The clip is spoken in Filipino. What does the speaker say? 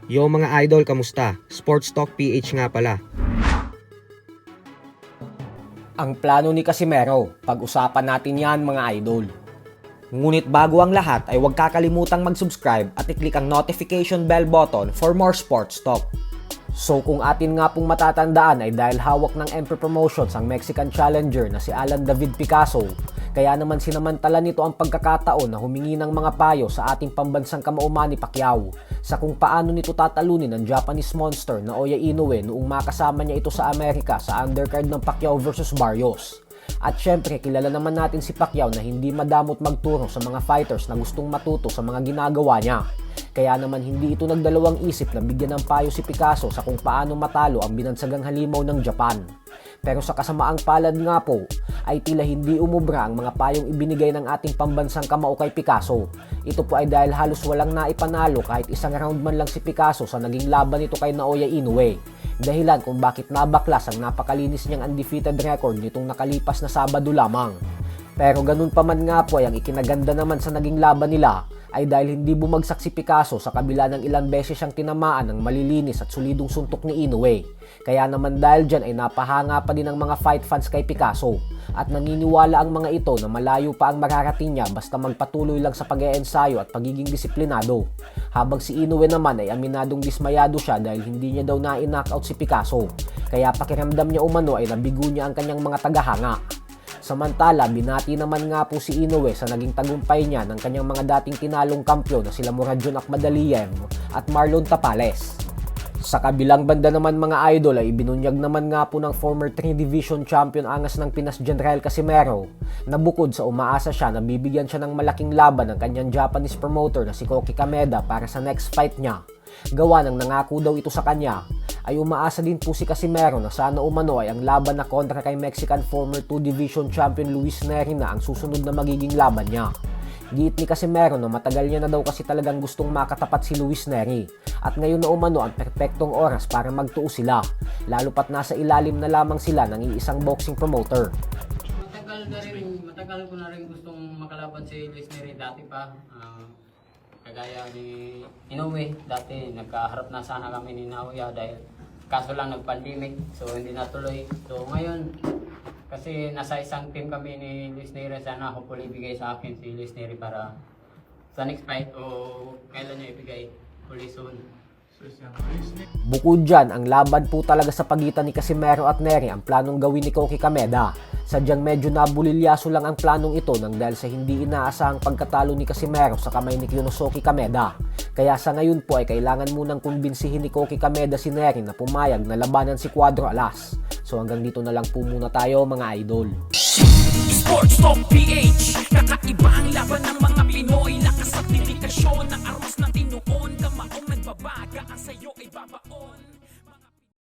Yo mga idol, kamusta? Sports Talk PH nga pala. Ang plano ni Casimero, pag-usapan natin yan mga idol. Ngunit bago ang lahat ay huwag kakalimutang mag-subscribe at i-click ang notification bell button for more sports talk. So kung atin nga pong matatandaan ay dahil hawak ng Emperor Promotions ang Mexican challenger na si Alan David Picasso, kaya naman sinamantala nito ang pagkakataon na humingi ng mga payo sa ating pambansang kamao Manny Pacquiao sa kung paano nito tatalunin ang Japanese monster na Oya Inoue noong makasama niya ito sa Amerika sa undercard ng Pacquiao vs Barrios. At syempre kilala naman natin si Pacquiao na hindi madamot magturo sa mga fighters na gustong matuto sa mga ginagawa niya. Kaya naman hindi ito nagdalawang isip na bigyan ng payo si Picasso sa kung paano matalo ang binansagang halimaw ng Japan. Pero sa kasamaang palad nga po, ay tila hindi umubra ang mga payong ibinigay ng ating pambansang kamao kay Picasso. Ito po ay dahil halos walang naipanalo kahit isang round man lang si Picasso sa naging laban nito kay Naoya Inoue. Dahilan kung bakit nabaklas ang napakalinis niyang undefeated record nitong nakalipas na Sabado lamang. Pero ganun pa man nga po ay ang ikinaganda naman sa naging laban nila ay dahil hindi bumagsak si Picasso sa kabila ng ilang beses siyang tinamaan ng malilinis at solidong suntok ni Inoue. Kaya naman dahil dyan ay napahanga pa din ang mga fight fans kay Picasso at naniniwala ang mga ito na malayo pa ang mararating niya basta magpatuloy lang sa pag-eensayo at pagiging disiplinado. Habang si Inoue naman ay aminadong dismayado siya dahil hindi niya daw na-knockout si Picasso. Kaya pakiramdam niya umano ay nabigo niya ang kanyang mga tagahanga. Samantala, binati naman nga po si Inoue sa naging tagumpay niya ng kanyang mga dating tinalong kampyon na sila Muradjon Akhmadaliev at Marlon Tapales. Sa kabilang banda naman mga idol ay ibinunyag naman nga po ng former 3 Division Champion angas ng Pinas General Casimero na bukod sa umaasa siya na bibigyan siya ng malaking laban ng kanyang Japanese promoter na si Koki Kameda para sa next fight niya. Gawa ng nangako daw ito sa kanya, ay umaasa din po si Casimero na sana umano ay ang laban na kontra kay Mexican former 2 Division Champion Luis Neri na ang susunod na magiging laban niya. Giit ni Casimero na matagal niya na daw kasi talagang gustong makatapat si Luis Neri at ngayon na umano ang perpektong oras para magtuo sila, lalo pat nasa ilalim na lamang sila ng iisang boxing promoter. Matagal ko na rin gustong makalaban si Luis Neri dati pa. Kagaya ni Inoue, dati nagkaharap na sana kami ni Naoya dahil kaso lang nag-pandemic, so hindi natuloy. So ngayon, kasi nasa isang team kami ni Luis Neri, sana hopefully ibigay sa akin si Luis Neri para sa next fight o kailan niya ibigay, hopefully soon. Bukod dyan, ang laban po talaga sa pagitan ni Casimero at Neri ang planong gawin ni Koki Kameda. Sadyang medyo nabulilyaso lang ang planong ito nang dahil sa hindi inaasahang pagkatalo ni Casimero sa kamay ni Kyonosuke Kameda. Kaya sa ngayon po ay kailangan munang kumbinsihin ni Koki Kameda si Neri na pumayag na labanan si Cuadro Alas. So hanggang dito na lang po muna tayo mga idol. Sports Talk PH, kakaiba ang laban ng mga Pinoy, lakas at dedikasyon ng armas ng tinuon.